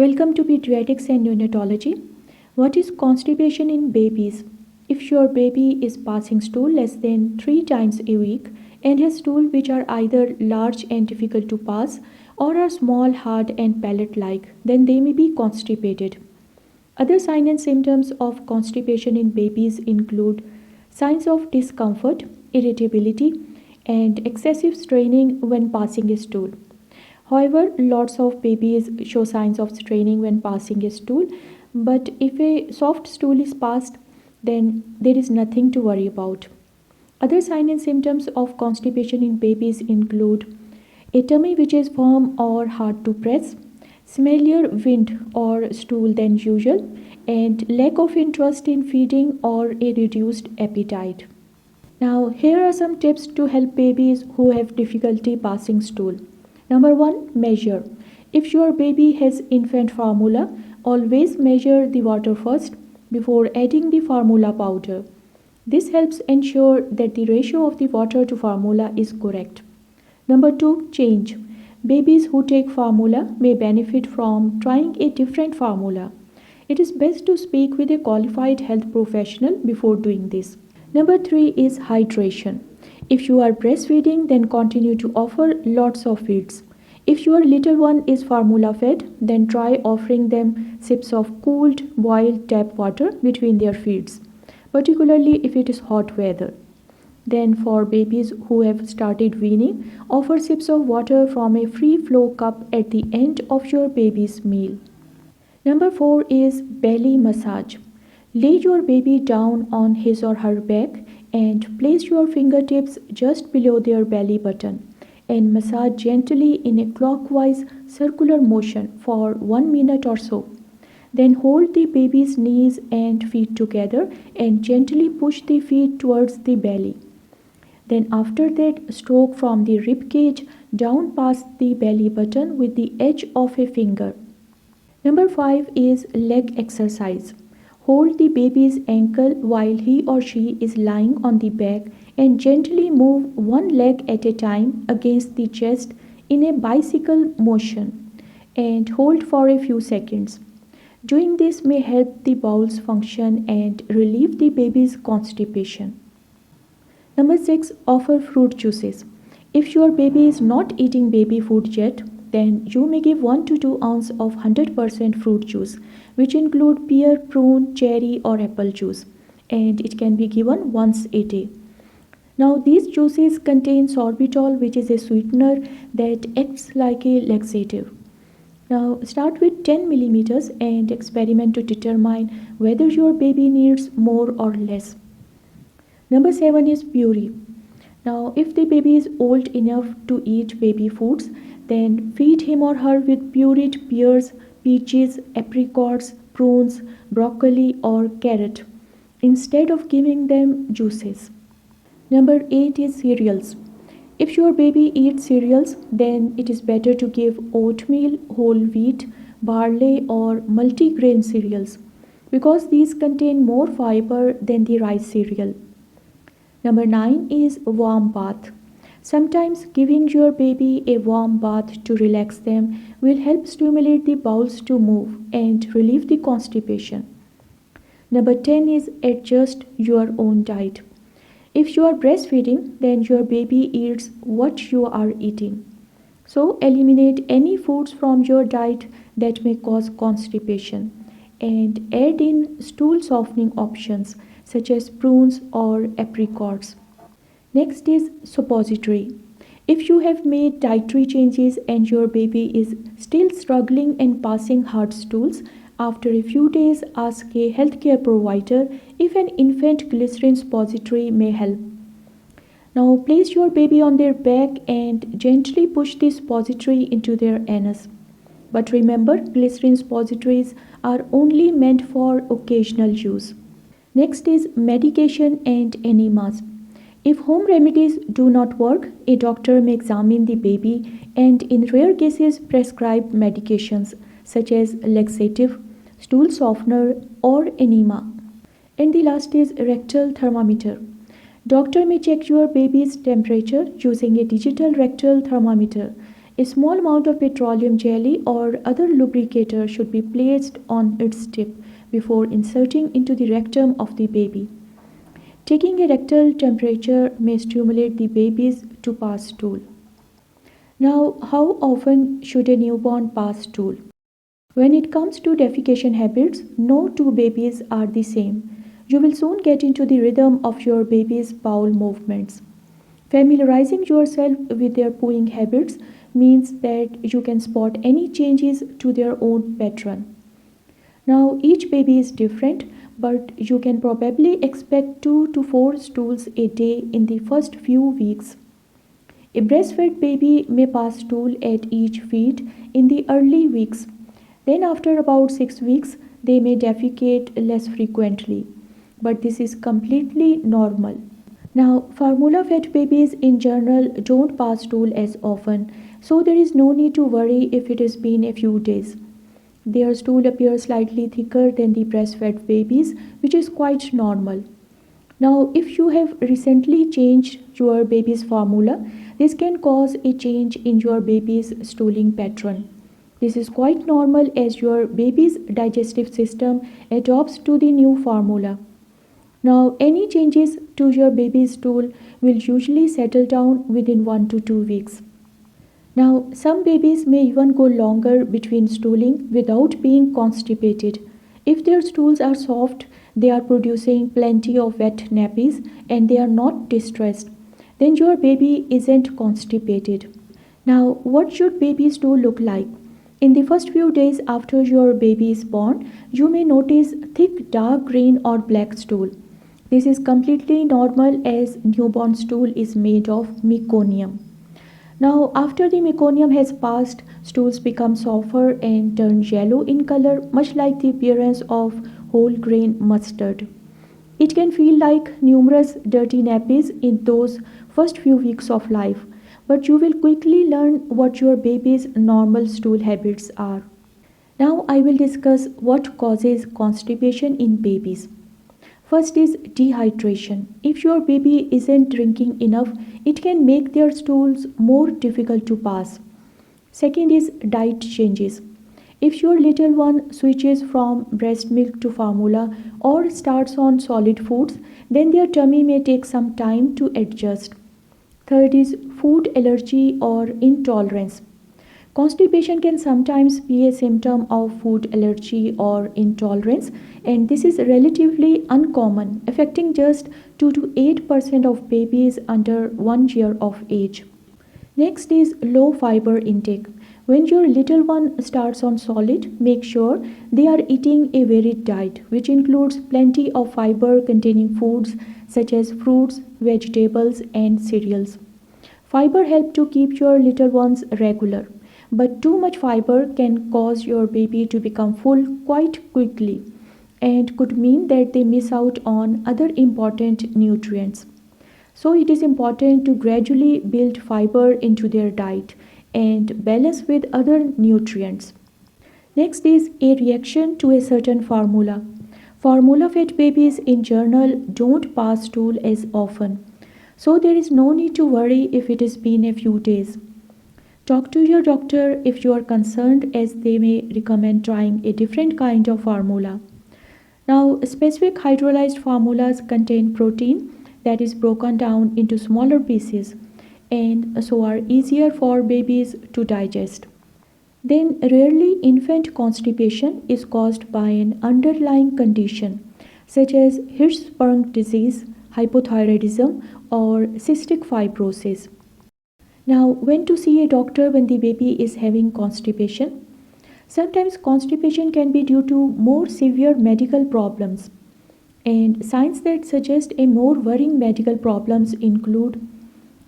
Welcome to Pediatrics and Neonatology. What is constipation in babies? If your baby is passing stool less than 3 times a week and has stool which are either large and difficult to pass or are small, hard and pellet-like, then they may be constipated. Other signs and symptoms of constipation in babies include signs of discomfort, irritability, and excessive straining when passing a stool. However, lots of babies show signs of straining when passing a stool, but if a soft stool is passed, then there is nothing to worry about. Other signs and symptoms of constipation in babies include a tummy which is firm or hard to press, smellier wind or stool than usual, and lack of interest in feeding or a reduced appetite. Now, here are some tips to help babies who have difficulty passing stool. Number 1, measure. If your baby has infant formula, always measure the water first before adding the formula powder. This helps ensure that the ratio of the water to formula is correct. Number 2, change. Babies who take formula may benefit from trying a different formula. It is best to speak with a qualified health professional before doing this. Number 3 is hydration. If you are breastfeeding, then continue to offer lots of feeds. If your little one is formula fed, then try offering them sips of cooled, boiled tap water between their feeds, particularly if it is hot weather. Then for babies who have started weaning, offer sips of water from a free flow cup at the end of your baby's meal. Number 4 is belly massage. Lay your baby down on his or her back and place your fingertips just below their belly button and massage gently in a clockwise circular motion for 1 minute or so. Then hold the baby's knees and feet together and gently push the feet towards the belly. Then after that, stroke from the rib cage down past the belly button with the edge of a finger. Number 5 is leg exercise. Hold the baby's ankle while he or she is lying on the back and gently move one leg at a time against the chest in a bicycle motion and hold for a few seconds. Doing this may help the bowels function and relieve the baby's constipation. Number 6, offer fruit juices. If your baby is not eating baby food yet, then you may give 1 to 2 ounces of 100% fruit juice, which include pear, prune, cherry or apple juice, and it can be given once a day. Now these juices contain sorbitol, which is a sweetener that acts like a laxative. Now start with 10 millimeters and experiment to determine whether your baby needs more or less. Number 7 is puree. Now if the baby is old enough to eat baby foods, then feed him or her with pureed pears, peaches, apricots, prunes, broccoli or carrot instead of giving them juices. Number 8 is cereals. If your baby eats cereals, then it is better to give oatmeal, whole wheat, barley or multigrain cereals because these contain more fiber than the rice cereal. Number 9 is warm bath. Sometimes giving your baby a warm bath to relax them will help stimulate the bowels to move and relieve the constipation. Number 10 is adjust your own diet. If you are breastfeeding, then your baby eats what you are eating. So eliminate any foods from your diet that may cause constipation and add in stool softening options such as prunes or apricots. Next is suppository. If you have made dietary changes and your baby is still struggling and passing hard stools, after a few days ask a healthcare provider if an infant glycerin suppository may help. Now place your baby on their back and gently push the suppository into their anus. But remember, glycerin suppositories are only meant for occasional use. Next is medication and enemas. If home remedies do not work, a doctor may examine the baby and in rare cases prescribe medications such as laxative, stool softener or enema. And the last is rectal thermometer. Doctor may check your baby's temperature using a digital rectal thermometer. A small amount of petroleum jelly or other lubricator should be placed on its tip before inserting into the rectum of the baby. Taking a rectal temperature may stimulate the babies to pass stool. Now, how often should a newborn pass stool? When it comes to defecation habits, no two babies are the same. You will soon get into the rhythm of your baby's bowel movements. Familiarizing yourself with their pooing habits means that you can spot any changes to their own pattern. Now, each baby is different, but you can probably expect 2 to 4 stools a day in the first few weeks. A breastfed baby may pass stool at each feed in the early weeks. Then, after about 6 weeks, they may defecate less frequently, but this is completely normal. Now, formula fed babies in general don't pass stool as often, so there is no need to worry if it has been a few days. Their stool appears slightly thicker than the breastfed babies, which is quite normal. Now, if you have recently changed your baby's formula, this can cause a change in your baby's stooling pattern. This is quite normal as your baby's digestive system adapts to the new formula. Now, any changes to your baby's stool will usually settle down within 1 to 2 weeks. Now, some babies may even go longer between stooling without being constipated. If their stools are soft, they are producing plenty of wet nappies, and they are not distressed, then your baby isn't constipated. Now, what should baby stool look like? In the first few days after your baby is born, you may notice thick dark green or black stool. This is completely normal as newborn stool is made of meconium. Now, after the meconium has passed, stools become softer and turn yellow in color, much like the appearance of whole grain mustard. It can feel like numerous dirty nappies in those first few weeks of life, but you will quickly learn what your baby's normal stool habits are. Now, I will discuss what causes constipation in babies. First is dehydration. If your baby isn't drinking enough, it can make their stools more difficult to pass. Second is diet changes. If your little one switches from breast milk to formula or starts on solid foods, then their tummy may take some time to adjust. Third is food allergy or intolerance. Constipation can sometimes be a symptom of food allergy or intolerance, and this is relatively uncommon, affecting just 2 to 8% of babies under 1 year of age. Next is low fiber intake. When your little one starts on solid, make sure they are eating a varied diet, which includes plenty of fiber containing foods such as fruits, vegetables, and cereals. Fiber helps to keep your little ones regular, but too much fiber can cause your baby to become full quite quickly and could mean that they miss out on other important nutrients. So, it is important to gradually build fiber into their diet and balance with other nutrients. Next is a reaction to a certain formula. Formula fed babies in general don't pass stool as often, so there is no need to worry if it has been a few days. Talk to your doctor if you are concerned, as they may recommend trying a different kind of formula. Now, specific hydrolyzed formulas contain protein that is broken down into smaller pieces and so are easier for babies to digest. Then, rarely infant constipation is caused by an underlying condition such as Hirschsprung disease, hypothyroidism, or cystic fibrosis. Now, when to see a doctor when the baby is having constipation? Sometimes constipation can be due to more severe medical problems, and signs that suggest a more worrying medical problems include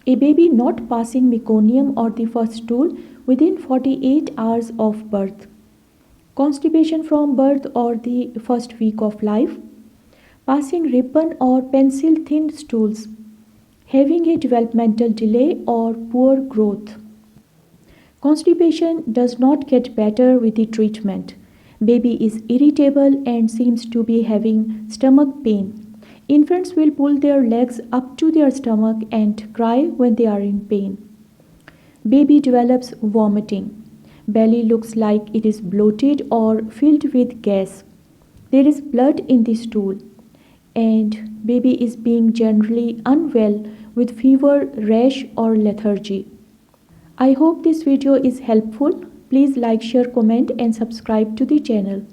a baby not passing meconium or the first stool within 48 hours of birth, constipation from birth or the first week of life, passing ribbon or pencil thin stools, having a developmental delay or poor growth. Constipation does not get better with the treatment. Baby is irritable and seems to be having stomach pain. Infants will pull their legs up to their stomach and cry when they are in pain. Baby develops vomiting. Belly looks like it is bloated or filled with gas. There is blood in the stool, and baby is being generally unwell with fever, rash, or lethargy. I hope this video is helpful. Please like, share, comment, and subscribe to the channel.